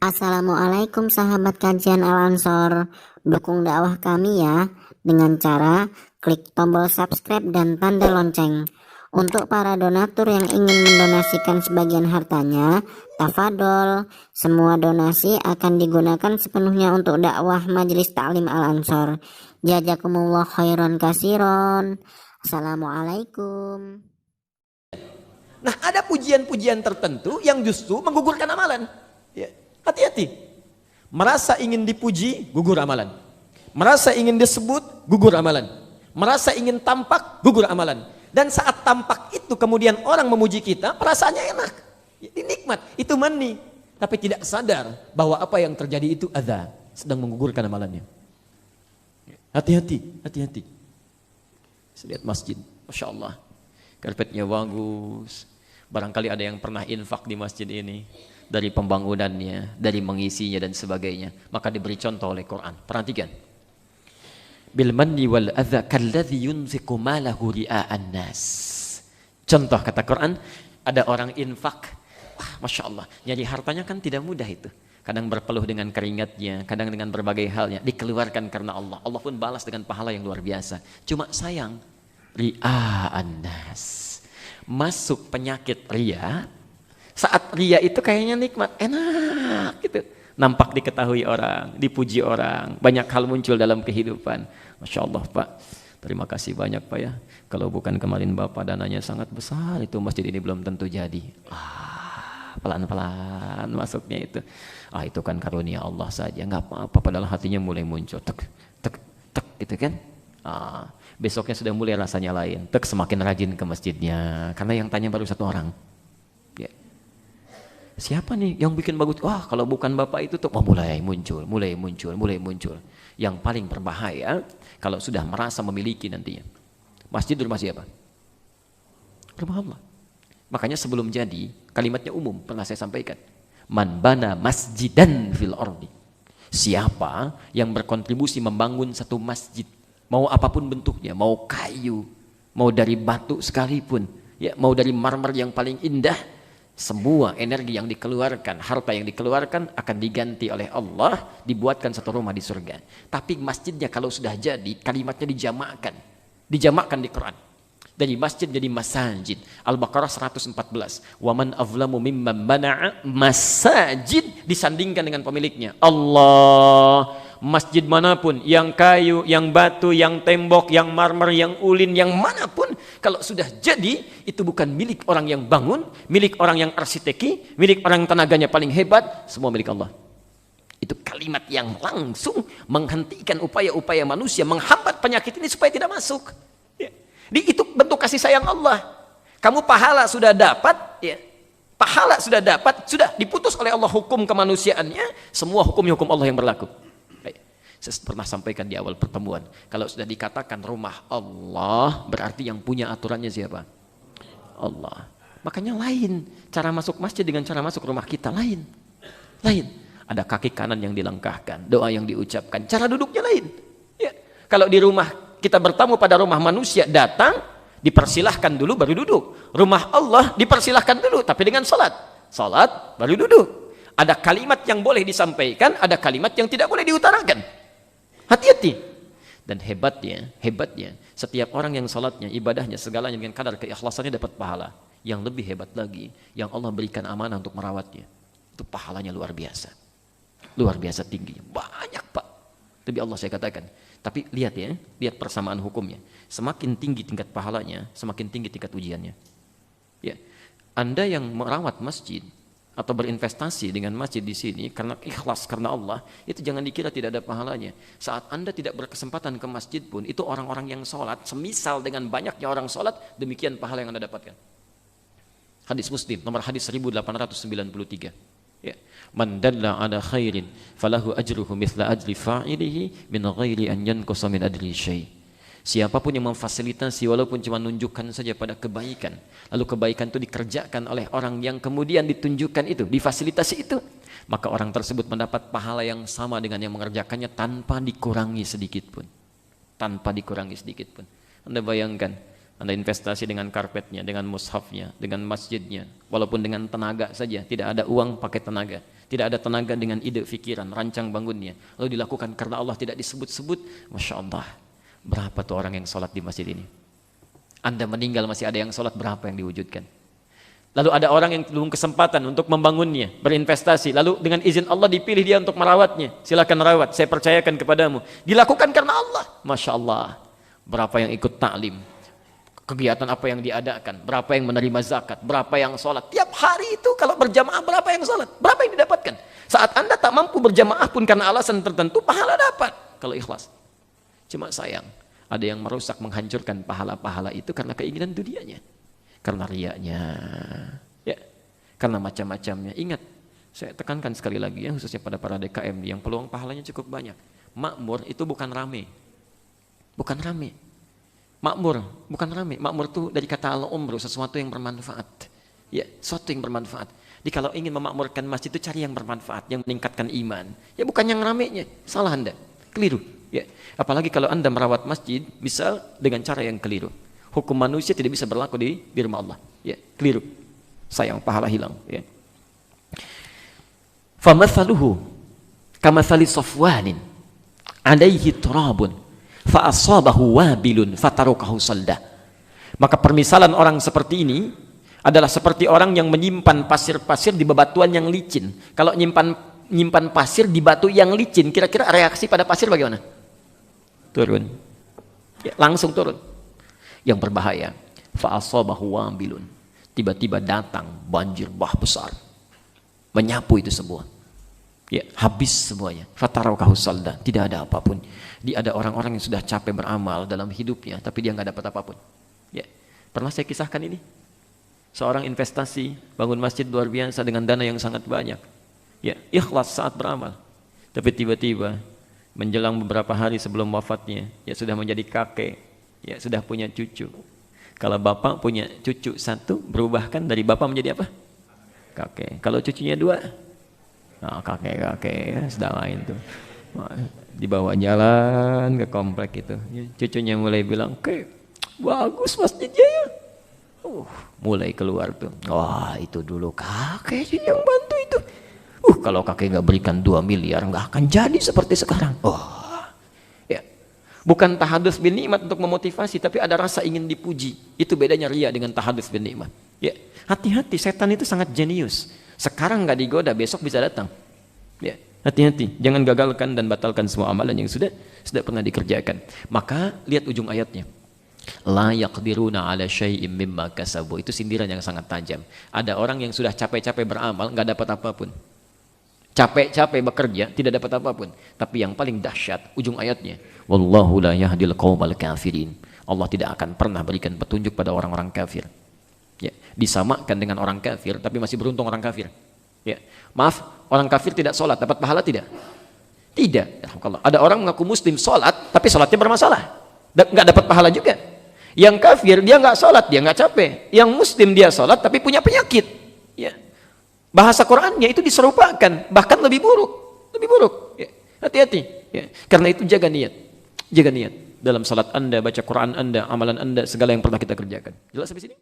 Assalamualaikum sahabat kajian Al-Ansor. Dukung dakwah kami ya dengan cara klik tombol subscribe dan tanda lonceng. Untuk para donatur yang ingin mendonasikan sebagian hartanya, tafadol, semua donasi akan digunakan sepenuhnya untuk dakwah Majelis Ta'lim Al-Ansor. Jazakumullah khairan kasiron. Assalamualaikum. Nah, ada pujian-pujian tertentu yang justru menggugurkan amalan. Ya, hati-hati. Merasa ingin dipuji, gugur amalan. Merasa ingin disebut, gugur amalan. Merasa ingin tampak, gugur amalan. Dan saat tampak itu kemudian orang memuji kita, perasaannya enak. Ini nikmat, itu mani. Tapi tidak sadar bahwa apa yang terjadi itu adza, sedang menggugurkan amalannya. Hati-hati, hati-hati. Saya lihat masjid, Masya Allah. Karpetnya bagus. Barangkali ada yang pernah infak di masjid ini. Dari pembangunannya, dari mengisinya dan sebagainya. Maka diberi contoh oleh Quran. Perhatikan. Bil manni wal adza kalladzi yunfiqu malahu ria'an nas. Contoh kata Quran, ada orang infak. Wah, Masya Allah. Nyari hartanya kan tidak mudah itu. Kadang berpeluh dengan keringatnya, kadang dengan berbagai halnya. Dikeluarkan karena Allah. Allah pun balas dengan pahala yang luar biasa. Cuma sayang, ria'an nas. Masuk penyakit ria. Saat ria itu kayaknya nikmat, enak gitu. Nampak diketahui orang, dipuji orang, banyak hal muncul dalam kehidupan. Masya Allah Pak, terima kasih banyak Pak ya. Kalau bukan kemarin Bapak dananya sangat besar, itu masjid ini belum tentu jadi. Pelan-pelan masuknya itu. Itu kan karunia Allah saja, nggak apa-apa. Padahal hatinya mulai muncul, tek, tek, tek gitu kan. Besoknya sudah mulai rasanya lain. Tek, semakin rajin ke masjidnya, karena yang tanya baru satu orang. Ya. Siapa nih yang bikin bagus? Wah, kalau bukan Bapak itu tuh, mulai muncul. Yang paling berbahaya kalau sudah merasa memiliki nantinya. Masjid rumah siapa? Rumah Allah. Makanya sebelum jadi, kalimatnya umum pernah saya sampaikan. Man bana masjidan fil ardi. Siapa yang berkontribusi membangun satu masjid, mau apapun bentuknya, mau kayu, mau dari batu sekalipun, ya, mau dari marmer yang paling indah, semua energi yang dikeluarkan, harta yang dikeluarkan akan diganti oleh Allah, dibuatkan satu rumah di surga. Tapi masjidnya kalau sudah jadi, kalimatnya dijamakkan di Quran. Dari masjid jadi masajid. Al-Baqarah 114. Waman azlamu mimman mana'a masajid, disandingkan dengan pemiliknya. Allah. Masjid manapun, yang kayu, yang batu, yang tembok, yang marmer, yang ulin, yang manapun, kalau sudah jadi, itu bukan milik orang yang bangun, milik orang yang arsiteki, milik orang yang tenaganya paling hebat, semua milik Allah. Itu kalimat yang langsung menghentikan upaya-upaya manusia menghambat penyakit ini supaya tidak masuk. Ya. Itu bentuk kasih sayang Allah. Kamu pahala sudah dapat, ya. Pahala sudah dapat, sudah diputus oleh Allah hukum kemanusiaannya, semua hukum Allah yang berlaku. Saya pernah sampaikan di awal pertemuan, kalau sudah dikatakan rumah Allah, berarti yang punya aturannya siapa? Allah. Makanya lain, cara masuk masjid dengan cara masuk rumah kita lain. Ada kaki kanan yang dilangkahkan, doa yang diucapkan, cara duduknya lain. Ya. Kalau di rumah kita bertamu pada rumah manusia, datang, dipersilahkan dulu baru duduk. Rumah Allah dipersilahkan dulu, tapi dengan salat baru duduk. Ada kalimat yang boleh disampaikan, ada kalimat yang tidak boleh diutarakan. Hati-hati. Dan hebatnya, setiap orang yang salatnya, ibadahnya, segalanya dengan kadar keikhlasannya dapat pahala. Yang lebih hebat lagi, yang Allah berikan amanah untuk merawatnya, itu pahalanya luar biasa. Luar biasa tinggi. Banyak Pak. Tapi Allah saya katakan. Tapi lihat ya, lihat persamaan hukumnya. Semakin tinggi tingkat pahalanya, semakin tinggi tingkat ujiannya. Ya. Anda yang merawat masjid, atau berinvestasi dengan masjid di sini karena ikhlas karena Allah, itu jangan dikira tidak ada pahalanya. Saat Anda tidak berkesempatan ke masjid pun, itu orang-orang yang sholat, semisal dengan banyaknya orang sholat, demikian pahala yang Anda dapatkan. Hadis Muslim nomor hadis 1893. Ya. Man dalla ala khairin falahu ajruhu mithla ajri fa'ilihi min ghairi an yanqusa min ajri syai'. Siapapun yang memfasilitasi walaupun cuma menunjukkan saja pada kebaikan, lalu kebaikan itu dikerjakan oleh orang yang kemudian ditunjukkan itu, difasilitasi itu, maka orang tersebut mendapat pahala yang sama dengan yang mengerjakannya tanpa dikurangi sedikit pun. Anda bayangkan, Anda investasi dengan karpetnya, dengan mushafnya, dengan masjidnya, walaupun dengan tenaga saja, tidak ada uang pakai tenaga, tidak ada tenaga dengan ide, pikiran, rancang bangunnya, lalu dilakukan karena Allah, tidak disebut-sebut, Masya Allah, berapa tuh orang yang sholat di masjid ini? Anda meninggal masih ada yang sholat, berapa yang diwujudkan? Lalu ada orang yang belum kesempatan untuk membangunnya, berinvestasi, lalu dengan izin Allah dipilih dia untuk merawatnya, silakan rawat, saya percayakan kepadamu, dilakukan karena Allah, Masya Allah, berapa yang ikut taklim, kegiatan apa yang diadakan, berapa yang menerima zakat, berapa yang sholat, tiap hari itu kalau berjamaah berapa yang sholat, berapa yang didapatkan. Saat Anda tak mampu berjamaah pun karena alasan tertentu, pahala dapat kalau ikhlas. Cuma sayang, ada yang merusak, menghancurkan pahala-pahala itu karena keinginan dunianya, karena riaknya, ya, karena macam-macamnya. Ingat, saya tekankan sekali lagi ya, khususnya pada para DKM yang peluang pahalanya cukup banyak. Makmur itu bukan rame, bukan rame. Makmur, bukan rame. Makmur itu dari kata al-umru, sesuatu yang bermanfaat. Ya, sesuatu yang bermanfaat. Jadi kalau ingin memakmurkan masjid itu cari yang bermanfaat, yang meningkatkan iman. Ya bukan yang ramenya. Salah Anda, keliru. Ya, apalagi kalau Anda merawat masjid, misal dengan cara yang keliru. Hukum manusia tidak bisa berlaku di rumah Allah. Ya, keliru. Sayang, pahala hilang. Ya. Famathaluhu kamathali safwanin alaihi turabun fa asabahu wabilun fatarukahu salda. Maka permisalan orang seperti ini adalah seperti orang yang menyimpan pasir-pasir di bebatuan yang licin. Kalau nyimpan pasir di batu yang licin, kira-kira reaksi pada pasir bagaimana? Turun. Ya, langsung turun. Yang berbahaya, fa asabahu wabilun. Tiba-tiba datang banjir bah besar, menyapu itu semua. Ya, habis semuanya. Fatarukahu salda, tidak ada apapun. Dia ada orang-orang yang sudah capek beramal dalam hidupnya, tapi dia nggak dapat apapun. Ya, pernah saya kisahkan ini. Seorang investasi bangun masjid luar biasa dengan dana yang sangat banyak. Ya, ikhlas saat beramal. Tapi tiba-tiba menjelang beberapa hari sebelum wafatnya, ya sudah menjadi kakek, ya sudah punya cucu. Kalau bapak punya cucu satu, berubahkan dari bapak menjadi apa? Kakek. Kalau cucunya dua, nah, kakek sudah main tuh. Dibawa jalan ke komplek itu, cucunya mulai bilang, "Kek, bagus masjidnya ya." Mulai keluar tuh, wah itu dulu kakek yang bantu itu. Kalau kakek nggak berikan 2 miliar nggak akan jadi seperti sekarang. Ya, bukan tahadus bin nikmat untuk memotivasi, tapi ada rasa ingin dipuji. Itu bedanya ria dengan tahadus bin nikmat. Ya, hati-hati, setan itu sangat jenius. Sekarang nggak digoda, besok bisa datang. Ya, hati-hati, jangan gagalkan dan batalkan semua amalan yang sudah pernah dikerjakan. Maka lihat ujung ayatnya. La yaqdiruna ala syai'im mimma kasabu. Itu sindiran yang sangat tajam. Ada orang yang sudah capek-capek beramal nggak dapat apapun. Capek-capek bekerja tidak dapat apapun. Tapi yang paling dahsyat ujung ayatnya, wallahu la yahdil qaumal kafirin. Allah tidak akan pernah berikan petunjuk pada orang-orang kafir. Ya, disamakan dengan orang kafir, tapi masih beruntung orang kafir. Ya, maaf, orang kafir tidak sholat dapat pahala tidak? Tidak. Ada orang mengaku muslim sholat, tapi sholatnya bermasalah, nggak dapat pahala juga. Yang kafir dia nggak sholat, dia nggak capek. Yang muslim dia sholat tapi punya penyakit. Ya. Bahasa Qurannya itu diserupakan, bahkan lebih buruk. Ya. Hati-hati. Ya. Karena itu jaga niat dalam salat Anda, baca Quran Anda, amalan Anda, segala yang pernah kita kerjakan. Jelas sampai sini?